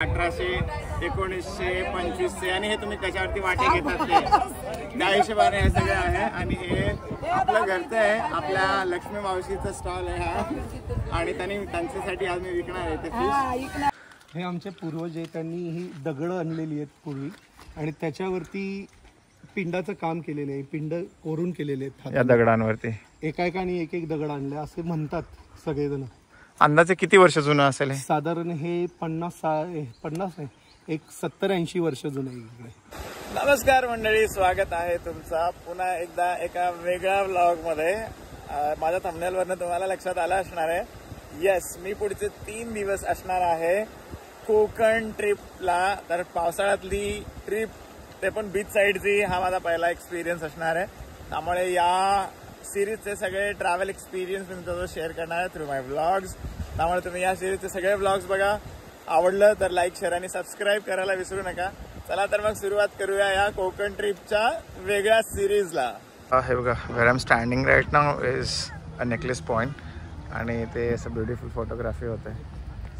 1800, 1925 आणि हे तुम्ही कशावरती वाटे घेतात ते त्या हिशोबाने हे सगळं आहे. आणि हे आपलं घरचं आहे, आपल्या लक्ष्मी मावशीचा स्टॉल आहे हा. आणि त्यांच्यासाठी आज मी विकणार आहे ते फिश. हे आमचे पूर्वज आहेत, त्यांनी ही दगडं आणलेली आहेत पूर्वी आणि त्याच्यावरती पिंडाचं काम केलेलं आहे. पिंड कोरून केलेले आहेत या दगडांवरती. एकाएकाने एक एक दगड आणले असे म्हणतात सगळेजण. अंदाजे किती वर्ष जुनं असेल हे? साधारण हे 50 नाही, एक 70-80 वर्ष जुनं आहे इकडे. नमस्कार मंडळी, स्वागत आहे तुमचा पुन्हा एकदा एका वेगळ्या व्लॉग मध्ये. माझ्या थंबनेलवरनं तुम्हाला लक्षात आलं असणार आहे, येस मी पुढचे 3 दिवस असणार आहे कोकण ट्रिपला. तर पावसाळ्यातली ट्रिप, ते पण बीच साईडची, हा माझा पहिला एक्सपिरियन्स असणार आहे. त्यामुळे या सिरीजचे सगळे ट्रॅव्हल एक्सपिरियन्स मी तुमच्यासोबत शेअर करणार आहे थ्रू माय व्लॉग्स. त्यामुळे तुम्ही या सिरीजचे सगळे व्लॉग्स बघा. आवडलं तर लाईक, शेअर आणि सबस्क्राईब करायला विसरू नका. चला तर मग सुरुवात करूया या कोकण ट्रिपच्या वेगळ्या सिरीजला. हे बघा, where I am standing right now is a necklace point आणि ते असं ब्युटिफुल फोटोग्राफी होते.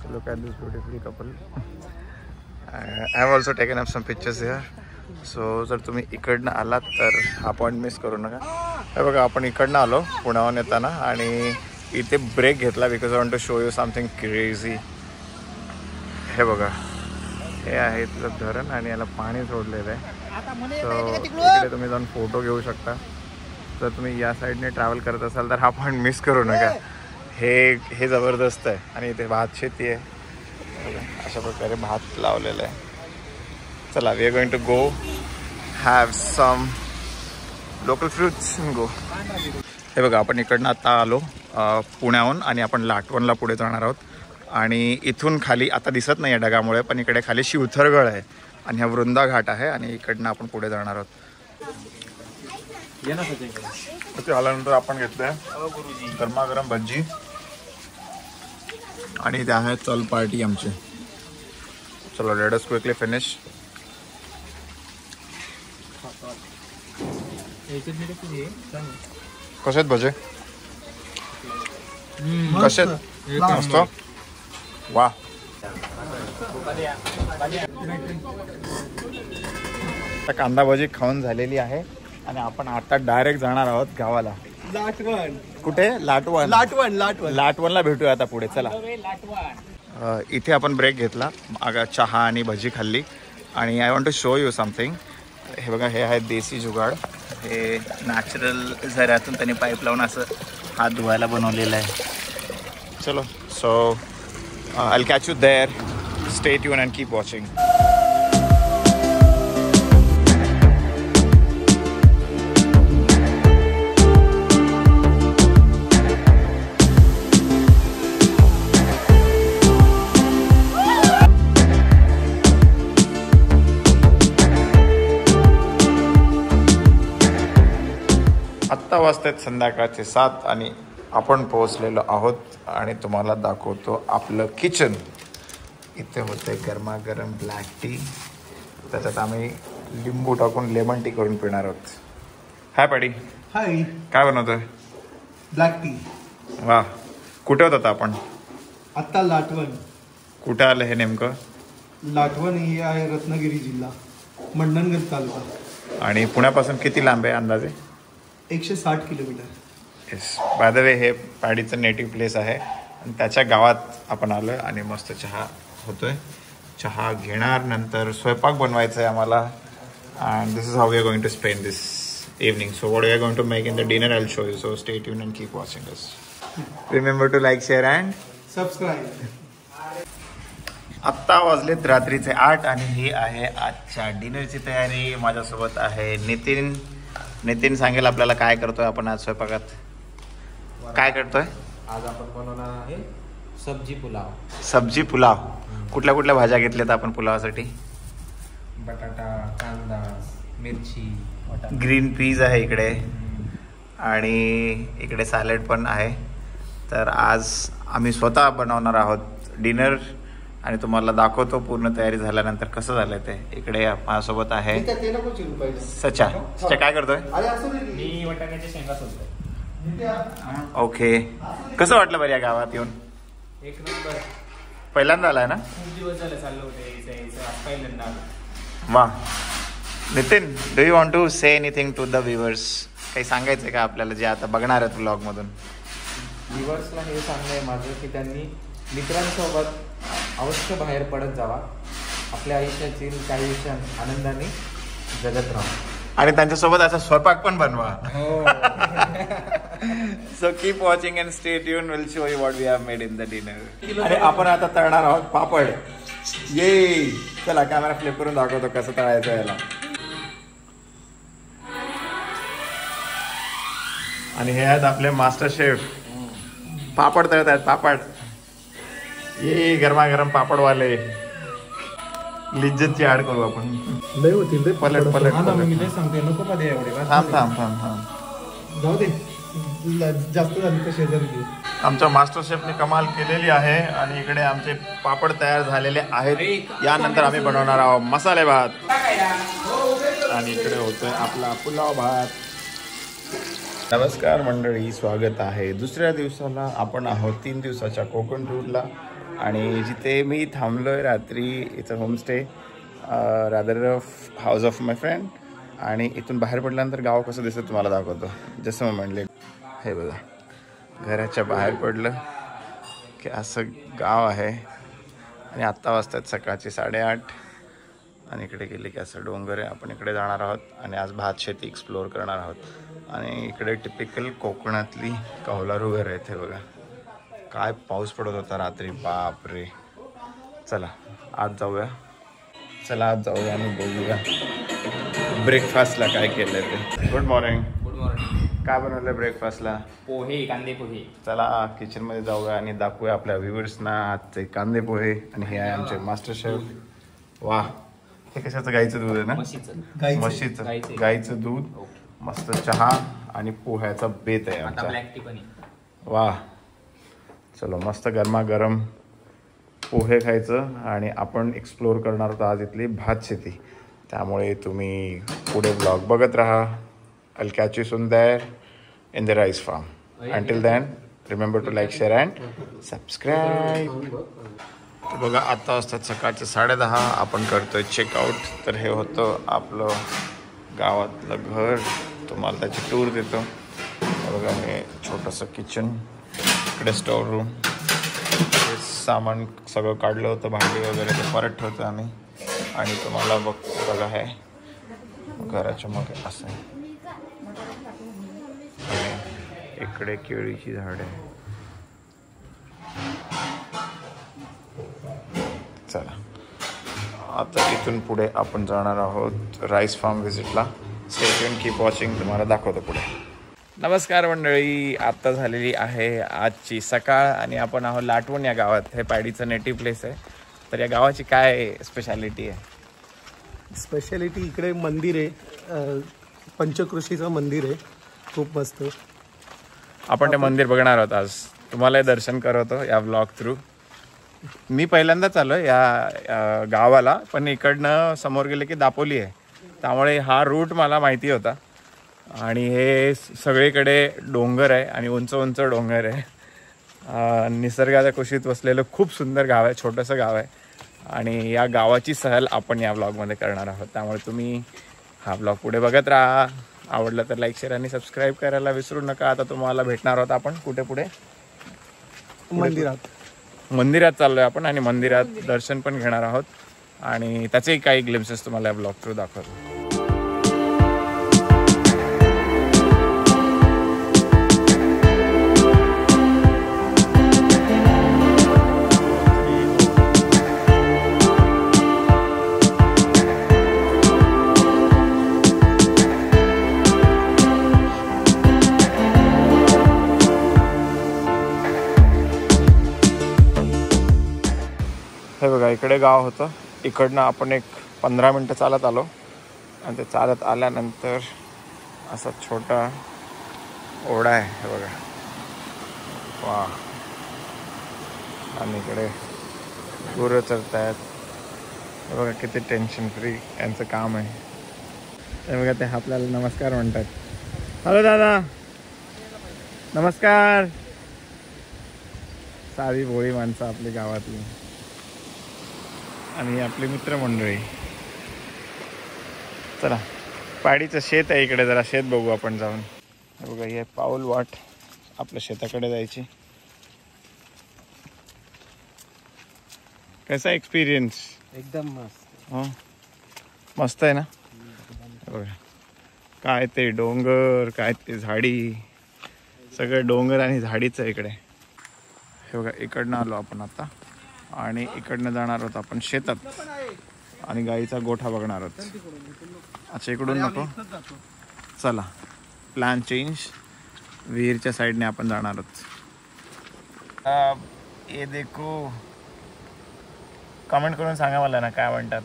So look at this beautiful couple. I have also taken up some pictures here. So जर तुम्ही इकडनं आलात तर हा पॉईंट मिस करू नका. हे बघा, आपण इकडनं आलो पुण्याहून येताना आणि इथे ब्रेक घेतला because I want to show you something crazy. हे बघा, हे आहे इथलं धरण आणि याला पाणी सोडलेलं आहे. सो इकडे तुम्ही जाऊन फोटो घेऊ शकता. जर तुम्ही या साईडने ट्रॅव्हल करत असाल तर हा पॉईंट मिस करू नका. हे जबरदस्त आहे. आणि इथे भात शेती आहे, अशा प्रकारे भात लावलेलं आहे. चला, we are going to go have some local fruits and go. हे बघा, आपण इकडनं आता आलो पुण्याहून आणि आपण लाटवणला पुढे जाणार आहोत. आणि इथून खाली आता दिसत नाही आहे ढगामुळे, पण इकडे खाली शिवथरगड आहे आणि हा वृंदा घाट आहे आणि इकडनं आपण पुढे जाणार आहोत. ते आल्यानंतर आपण घेतलंय गरमागरम भज्जी आणि इथे आहे चल पार्टी आमची. चलो, लेट अस क्विकली फिनिश. कसे आहेत भजे? कसे आहेत? मस्त. वा, कांदा भजी खाऊन झालेली आहे आणि आपण आता डायरेक्ट जाणार आहोत गावाला. लाटवण. कुठे? लाटवण. लाटवण लाटवण लाटवणला भेटूया आता पुढे. चला, इथे आपण ब्रेक घेतला, चहा आणि भजी खाल्ली आणि I want to show you something. हे बघा, हे आहे देसी जुगाड. हे नॅचरल झऱ्यातून त्यांनी पाईप लावून असं हात धुवायला बनवलेलं आहे. चलो, so I'll catch you there. Stay tuned and keep watching. आत्ता वाजतात संध्याकाळचे 7 आणि आपण पोहोचलेलो आहोत आणि तुम्हाला दाखवतो आपलं किचन. इथे होते गरमागरम ब्लॅक टी, त्याच्यात आम्ही लिंबू टाकून लेमन टी करून पिणार आहोत. हाय पाडी. हाय. काय बनवतोय? Black tea. वा, कुठे होतात आपण? आता लाटवण. कुठे आलं हे नेमकं? लाटवण हे आहे रत्नागिरी जिल्हा, मंडणगड तालुका. आणि पुण्यापासून किती लांब आहे अंदाजे? 160 kilometre. Yes, by the way हे पॅडीचं नेटिव्ह प्लेस आहे आणि त्याच्या गावात आपण आलो आहे आणि मस्त चहा होतोय. चहा घेणार, नंतर स्वयंपाक बनवायचा आहे आम्हाला. And this is how we are going to spend this evening. So what we are going to make in the dinner I will show you. So stay tuned and keep watching us. Remember to like, share and subscribe. आत्ता वाजलेत रात्रीचे 8 आणि ही आहे आजच्या डिनरची तयारी. माझ्यासोबत आहे नितीन. नितीन सांगेल आपल्याला काय करतोय आपण आज स्वयंपाकात. काय करतोय आज? आपण बनवणार आहे सब्जी पुलाव. सब्जी पुलाव. कुठल्या कुठल्या भाज्या घेतल्यात आपण पुलावासाठी? बटाटा, कांदा, मिरची, ग्रीन पीज आहे इकडे आणि इकडे सॅलड पण आहे. तर आज आम्ही स्वतः बनवणार आहोत डिनर आणि तुम्हाला दाखवतो पूर्ण तयारी झाल्यानंतर कसं झालंय ते. इकडे माझ्यासोबत आहे सचा. सचा काय करतोय? मी वाटाण्याच्या शेंगा सोलतोय. ओके, कसं वाटलं बरं या गावात येऊन? एक नंबर. पहिल्यांदा आलाय ना? खूप दिवस झाले चाललं होते यायचं पहिल्यांदा आलो. वा. Nitin, do you want to say anything to the viewers? काही सांगायचं का आपल्याला जे आता बघणार आहेत व्लॉगमधून? व्ह्युअर्सला हे सांगणं आहे माझं की त्यांनी मित्रांसोबत अवश्य बाहेर पडत जावा. आपल्या आयुष्यातील काही क्षण आनंदाने जगत राहा आणि त्यांच्यासोबत असा स्वयंपाक पण बनवा. So keep watching and stay tune. Will show you what we have made in the dinner. आणि आपण आता तळणार आहोत पापड. ये चला कॅमेरा फ्लिप करून दाखवतो कसं तळायचं याला. आणि हे आहेत आपले मास्टर शेफ. पापड तळत आहेत पापड. ये गरमागरम पापडवाले. लिज्जतची ऍड करू आपण. लय होतील ते पलट पलट मी लय सांगते नको मध्ये एवढे थांब थांब थांब थांब. जाऊ दे, जास्त झाली तर शेजारी घे. आमच्या मास्टर शेफने कमाल केलेली आहे. आणि इकडे आमचे पापड तयार झालेले आहेत. यानंतर आम्ही बनवणार आहोत मसाले भात. आणि इकडे होतोय आपला पुलाव भात. नमस्कार मंडळी, स्वागत आहे दुसऱ्या दिवसाला. आपण आहोत 3 दिवसाच्या कोकण टूरला. आणि जिथे मी थांबलोय रात्री, इथं homestay rather house of my friend. आणि इथून बाहेर पडल्यानंतर गाव कसं दिसतं तुम्हाला दाखवतो. जसं मी म्हणले, हे बघा, घराच्या बाहेर पडलं की असं गाव आहे. आणि आत्ता वाजतात सकाळचे 8:30. आणि इकडे गेले की असं डोंगर आहे. आपण इकडे जाणार आहोत आणि आज भात शेती एक्सप्लोअर करणार आहोत. आणि इकडे टिपिकल कोकणातली कौलारू घर आहे. ते बघा, काय पाऊस पडत होता रात्री, बाप रे. चला आज जाऊया. आणि बघूया ब्रेकफास्टला काय केलं ते. Good morning. Good morning. काय बनवलं ब्रेकफास्टला? पोहे, कांदे पोहे. चला किचनमध्ये जाऊया आणि दाखवूया आपल्या व्ह्युअर्सना आजचे कांदे पोहे. आणि हे आहे आमचे मास्टर शेफ. वा, हे कशाचं? गाईचं दूध आहे ना? म्हशीचं. गाईचं दूध, मस्त चहा आणि पोह्याचा बेत आहे आमचा. ब्लॅक टी पण. वा, चलो मस्त गरमागरम पोहे खायचं. आणि आपण एक्सप्लोअर करणार होतो आज इथली भात शेती. त्यामुळे तुम्ही पुढे ब्लॉग बघत राहा. I'll catch you soon there in the rice farm. Until then, remember to like, share and subscribe. बघा, आता वाजतात सकाळचे 10:30. आपण करतोय चेकआउट. तर हे होतं आपलं गावातलं घर. तुम्हाला त्याची टूर देतो. बघा, हे छोटंसं किचन, इकडे स्टोअर रूम. हे सामान सगळं काढलं होतं, भांडी वगैरे ते परत ठेवतो आम्ही. आणि तुम्हाला बघा, हे घराच्या मागे असं आहे. इकडे केळीची झाडे. चला आता इथून पुढे आपण जाणार आहोत राईस फार्म व्हिजिटला. Stay tuned, keep watching. तुम्हाला दाखवतो पुढे. नमस्कार मंडळी, आत्ता झालेली आहे आजची सकाळ. आणि आपण आहोत लाटवण या गावात. हे पॅडीचं नेटिव्ह प्लेस आहे. तर या गावाची काय स्पेशालिटी आहे? स्पेशालिटी इकडे मंदिर आहे, पंचकृषीचं मंदिर आहे, खूप मस्त. आपण ते मंदिर बघणार आहोत आज. तुम्हालाही दर्शन करवतो या ब्लॉग थ्रू. मी पहिल्यांदाच आलो या गावाला, पण इकडनं समोर गेले की दापोली आहे. त्यामुळे हा रूट मला माहिती होता. आणि हे सगळीकडे डोंगर आहे आणि उंच उंच डोंगर आहे. निसर्गाच्या कुशीत वसलेलं खूप सुंदर गाव आहे, छोटंसं गाव आहे. आणि या गावाची सहल आपण या ब्लॉगमध्ये करणार आहोत. त्यामुळे तुम्ही हा ब्लॉग पुढे बघत राहा. आवडलं तर लाईक, शेअर आणि सबस्क्राईब करायला विसरू नका. आता तुम्हाला भेटणार आहोत आपण कुठे पुढे? मंदिरात चाललोय आपण. आणि मंदिरात दर्शन पण घेणार आहोत. आणि त्याचेही काही ग्लिम्सेस तुम्हाला या ब्लॉग थ्रू दाखवतो. हे बघा, इकडे गाव होतं. इकडनं आपण एक 15 मिनटं चालत आलो. आणि ते चालत आल्यानंतर असा छोटा ओढा आहे. हे बघा, वा. आणि इकडे गुरं चरत आहेत. हे बघा, किती टेन्शन फ्री यांचं काम आहे. हे बघा, ते आपल्याला नमस्कार म्हणतात. हॅलो दादा, नमस्कार. साधी भोळी माणसं आपली गावातली. आणि आपली मित्रमंडळी. चला, पाडीचं शेत आहे इकडे, जरा शेत बघू आपण जाऊन. बघा, ही पाऊल वाट आपल्या शेताकडे जायची. कसा एक्सपिरियन्स? एकदम मस्त. हां, मस्त आहे ना. बघा काय ते डोंगर, काय ते झाडी, सगळं डोंगर आणि झाडीचं इकडे. हे बघा, इकडनं आलो आपण आता आणि इकडनं जाणार आहोत आपण शेतात आणि गाईचा गोठा बघणार आहोत. अच्छा, इकडून नको, चला प्लॅन चेंज. विहीरच्या साईडने आपण जाणार आहोत. हे देखो, कमेंट करून सांगा मला ना काय म्हणतात.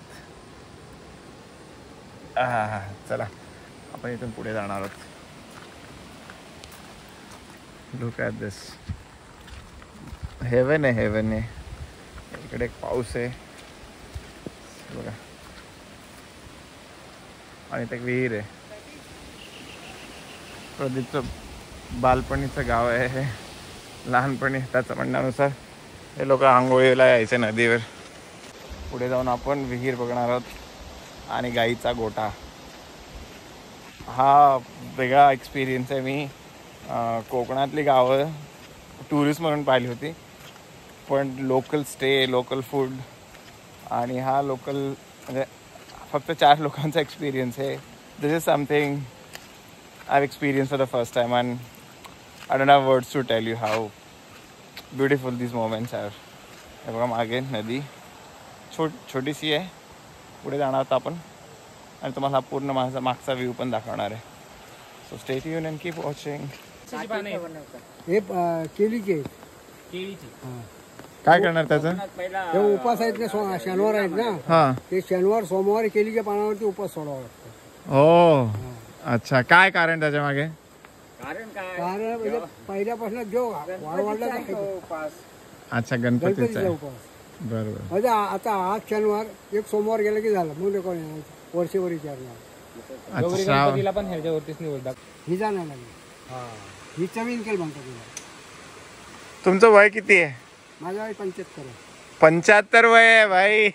हां हां, चला आपण इथून पुढे जाणार आहोत. लुक ॲट दिस, हेवन आहे, हेवन आहे. इकडे एक पाऊस आहे बघा आणि ते विहीर आहे. प्रदीपचं बालपणीचं गाव आहे हे. लहानपणी त्याचं म्हणण्यानुसार हे लोक आंघोळीला यायचे नदीवर. पुढे जाऊन आपण विहीर बघणार आहोत आणि गाईचा गोठा. हा वेगळा एक्सपिरियन्स आहे. मी कोकणातली गावं टुरिस्ट म्हणून पाहिली होती, पण लोकल स्टे, लोकल फूड आणि हा लोकल म्हणजे फक्त 4 लोकांचा एक्सपिरियन्स आहे. This is something I have experience for the first time and I don't have words to tell you how beautiful this moments are. हे बघा मागे नदी छोटीशी आहे. पुढे जाणार आहोत आपण आणि तुम्हाला हा पूर्ण माझा मागचा व्ह्यू पण दाखवणार आहे. So stay tune and keep watching. हे केळीचे. काय करणार त्याचं? हे उपास आहेत ना, शनिवार आहेत ना. हां, ते शनिवार सोमवार केळीच्या पानावरती उपास सोडावा लागतो. हो, अच्छा. काय कारण त्याच्या मागे? कारण म्हणजे पहिल्यापासून जो वाढवायला उपास. अच्छा, गणपतीचा उपास. बरोबर. म्हणजे आता आज शनिवार, एक सोमवार गेला की झालं, मग कोण वर्षभर विचारणार. अच्छा, पण ह्याच्यावरतीच निवडतात. ही जाणार लागली. ही चवीन केल म्हणतो तुला. तुमचं वय किती आहे? माझ्या वय 75 आहे. 75 वय आहे भाई.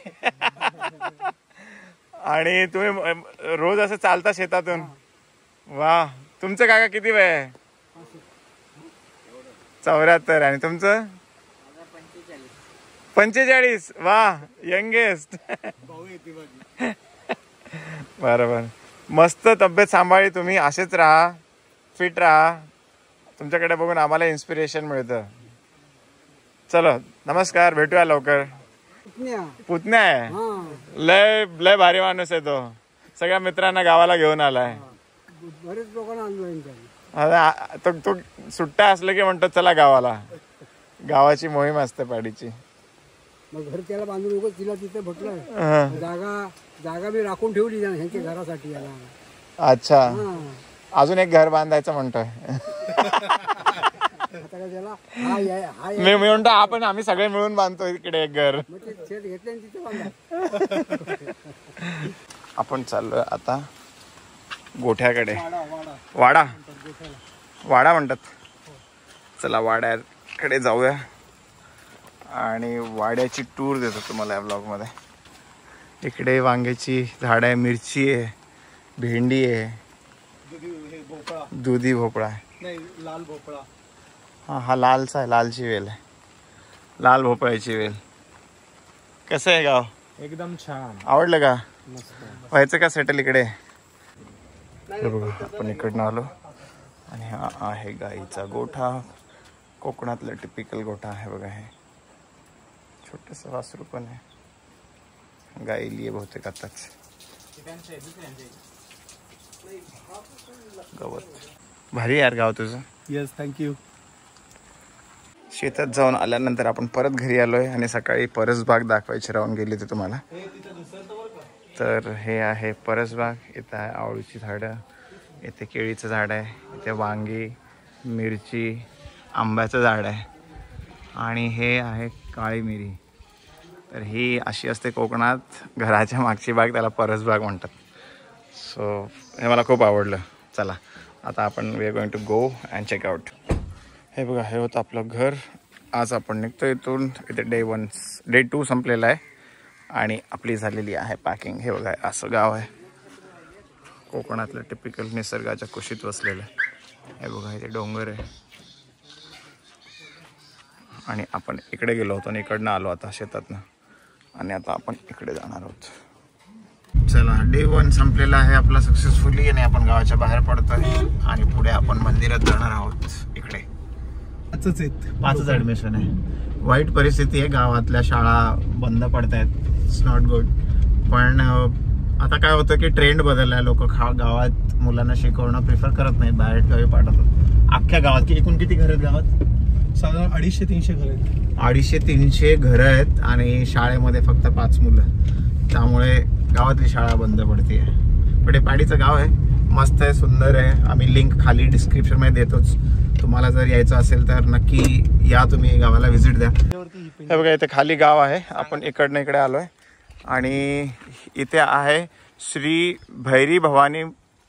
आणि तुम्ही रोज असं चालता शेतातून? वा. तुमचं काका किती वय आहे? 74. आणि तुमचं? 45. वा, यंगेस्ट. बरोबर. मस्त तब्येत सांभाळी तुम्ही. असेच राहा, फिट राहा. तुमच्याकडे बघून आम्हाला इन्स्पिरेशन मिळतं. चलो, नमस्कार, भेटूया लवकर. पुतण्या आहे? लय लय भारी माणूस आहे तो. सगळ्या मित्रांना गावाला घेऊन आलाय. बरेच लोकांना आणलोय. तो सुट्ट्या असलं की म्हणतो चला गावाला. गावाची मोहीम असते पाडीची. मग घर त्याला बांधून उगाच तिला तिथे भटलं. जागा मी राखून ठेवली ह्यांच्या घरासाठी याला. अच्छा, अजून एक घर बांधायचं म्हणतोय. मी म्हणतो आम्ही सगळे मिळून बांधतो इकडे एक घर. आपण चाललोय आता गोठ्याकडे. वाडा म्हणतात. चला वाड्याकडे जाऊया आणि वाड्याची टूर देतो तुम्हाला या ब्लॉग मध्ये. इकडे वांग्याची झाड आहे, मिरची आहे, भेंडी आहे, दुधी भोपळा आहे, लाल भोपळा. हा लालचा आहे, लालची वेल आहे, लाल भोपळ्याची वेल. कसं आहे गाव? एकदम छान. आवडलं का? व्हायचं का सेटल इकडे? बघा, आपण इकडनं आलो आणि हा आहे गाईचा गोठा. कोकणातला टिपिकल गोठा आहे बघा. हे छोटंसं वासरू पण आहे. गाई लिये बहुतेक आताच. गवत भारी यार गाव तुझं. Yes, thank you. शेतात जाऊन आल्यानंतर आपण परत घरी आलोय आणि सकाळी परसबाग दाखवायची राहून गेली होती तुम्हाला. तर हे आहे परसबाग. इथं आहे आवळीची झाडं, इथे केळीचं झाड आहे, इथे वांगी, मिरची, आंब्याचं झाड आहे आणि हे आहे काळी मिरी. तर ही अशी असते कोकणात घराच्या मागची बाग, त्याला परसबाग म्हणतात. सो हे मला खूप आवडलं. चला आता आपण we are going to go and check out. हे बघा, हे होतं आपलं घर. आज आपण निघतो इथून. इथे डे 2 संपलेला आहे आणि आपली झालेली आहे पॅकिंग. हे बघा असं गाव आहे कोकणातलं टिपिकल निसर्गाच्या कुशीत वसलेलं. हे बघा इथे डोंगर आहे आणि आपण इकडे गेलो होतो आणि इकडनं आलो आता शेतातनं आणि आता आपण इकडे जाणार आहोत. चला डे 1 संपलेला आहे आपला सक्सेसफुली आणि आपण गावाच्या बाहेर पडतोय आणि पुढे आपण मंदिरात जाणार आहोत. इकडे 5च ॲडमिशन आहे. वाईट परिस्थिती आहे, गावातल्या शाळा बंद पडत आहेत. It's not good. पण आता काय होतं की ट्रेंड बदलला आहे. लोक गावात मुलांना शिकवणं प्रिफर करत नाहीत, बाहेर गावी पाठवतात. अख्ख्या गावात की एकूण किती घर आहेत गावात? साधारण 250-300 घर आहेत. 250-300 घरं आहेत आणि शाळेमध्ये फक्त 5 मुलं. त्यामुळे गावातली शाळा बंद पडते. पेडेपाडीचं गाव आहे, मस्त आहे, सुंदर आहे. आम्ही लिंक खाली डिस्क्रिप्शनमध्ये देतोच. तुम्हाला जर यायचं असेल तर नक्की या, तुम्ही गावाला व्हिजिट द्या. हे बघा इथे खाली गाव आहे. आपण इकडनं इकडे आलोय आणि इथे आहे श्री भैरी भवानी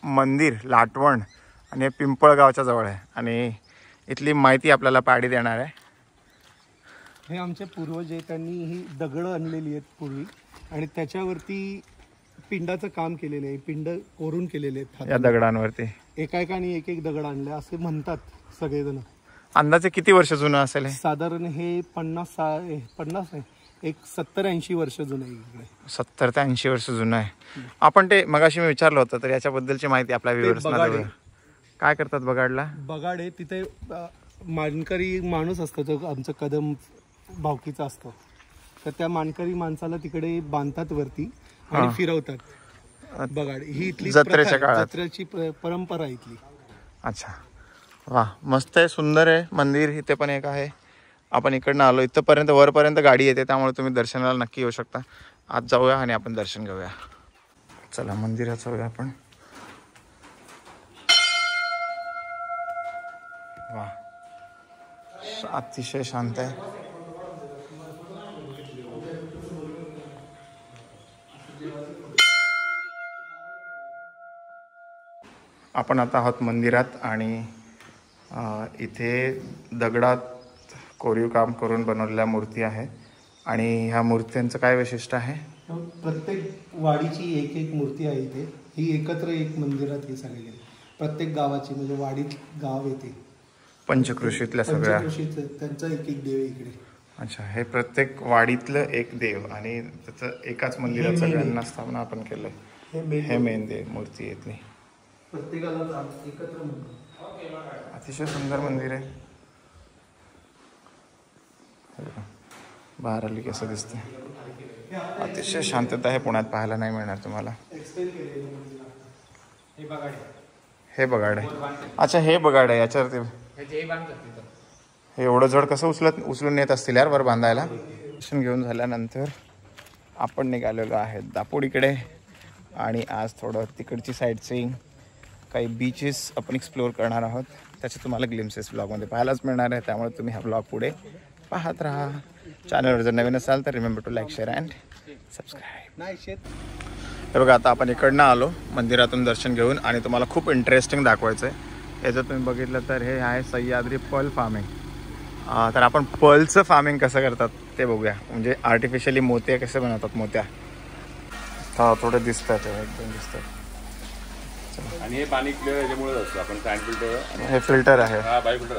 मंदिर लाटवण आणि हे पिंपळगावच्या जवळ आहे आणि इथली माहिती आपल्याला पाडी देणार आहे. हे आमचे पूर्वज आहेत, त्यांनी ही दगडं आणलेली आहेत पूर्वी आणि त्याच्यावरती पिंडाचं काम केलेलं आहे. पिंड कोरून केलेले आहेत या दगडांवरती. एकाएकाने एक दगड आणले असे म्हणतात सगळेजण. अंदाजे किती वर्ष जुनं असेल हे? साधारण हे 50 आहे, एक 70-80 वर्ष जुनं आहे. इकडे 70 ते 80 वर्ष जुनं आहे. आपण ते मगाशी मी विचारलं होतं तर याच्याबद्दलची माहिती आपल्या व्ह्यूअर्सना देऊया. काय करतात बगाडला? बगाड आहे तिथे मानकरी माणूस असतो, तो आमचं कदम भावकीचा असतो. तर त्या मानकरी माणसाला तिकडे बांधतात वरती आणि फिरवतात. बगाड ही इथली जत्रेची परंपरा आहे इथली. अच्छा, वा, मस्त आहे, सुंदर आहे मंदिर. इथे पण एक आहे. आपण इकडनं आलो, इथपर्यंत वरपर्यंत गाडी येते, त्यामुळे तुम्ही दर्शनाला नक्की येऊ शकता. आज जाऊया आणि आपण दर्शन घेऊया. चला मंदिरात जाऊया आपण. वा, अतिशय शांत आहे. आपण आता आहोत मंदिरात आणि इथे दगडात कोरीव काम करून बनवलेल्या मूर्ती आहे आणि ह्या मूर्त्यांचं काय वैशिष्ट्य आहे? प्रत्येक वाडीची एक मूर्ती आहे इथे. ही एकत्र एक मंदिरात हे झालेली आहे. प्रत्येक गावाची म्हणजे वाडीत गाव येते पंचकृषीतल्या सगळ्या त्यांचा एक देव इकडे. अच्छा, हे प्रत्येक वाडीतलं एक देव आणि त्याचं एकाच मंदिरात सगळ्यांना स्थापना आपण केलंय. हे मेन देव मूर्ती येते प्रत्येकाला एकत्र. अतिशय सुंदर मंदिर आहे. बाहेर आली कसं दिसते. अतिशय शांतता हे पुण्यात पाहायला नाही मिळणार तुम्हाला. हे बगाड आहे. अच्छा, हे बगाड आहे. याच्यावरती हे एवढं जड कसं उचलून नेत असतील यार वर बांधायला. दर्शन घेऊन झाल्यानंतर आपण निघालेलो आहे दापोडीकडे आणि आज थोडं तिकडची साईट सीइंग, काही बीचेस आपण एक्सप्लोअर करणार आहोत. त्याचे तुम्हाला ग्लिम्सेस ब्लॉगमध्ये पाहायलाच मिळणार आहे, त्यामुळे तुम्ही हा ब्लॉग पुढे पाहत राहा. चॅनलवर जर नवीन असाल तर remember to like, share and subscribe. हे बघा आता आपण इकडनं आलो मंदिरातून दर्शन घेऊन आणि तुम्हाला खूप इंटरेस्टिंग दाखवायचं आहे. याचं तुम्ही बघितलं तर हे आहे सह्याद्री पर्ल फार्मिंग. तर आपण पर्लचं फार्मिंग कसं करतात ते बघूया. म्हणजे आर्टिफिशियली मोत्या कसे बनवतात. मोत्या थोडे दिसतात, एकदम दिसतात. आणि हे पाणी क्लिअर याच्यामुळे असतं. आपण सॅन्ड फिल्टर हे फिल्टर आहे. हा बाय फिल्टर.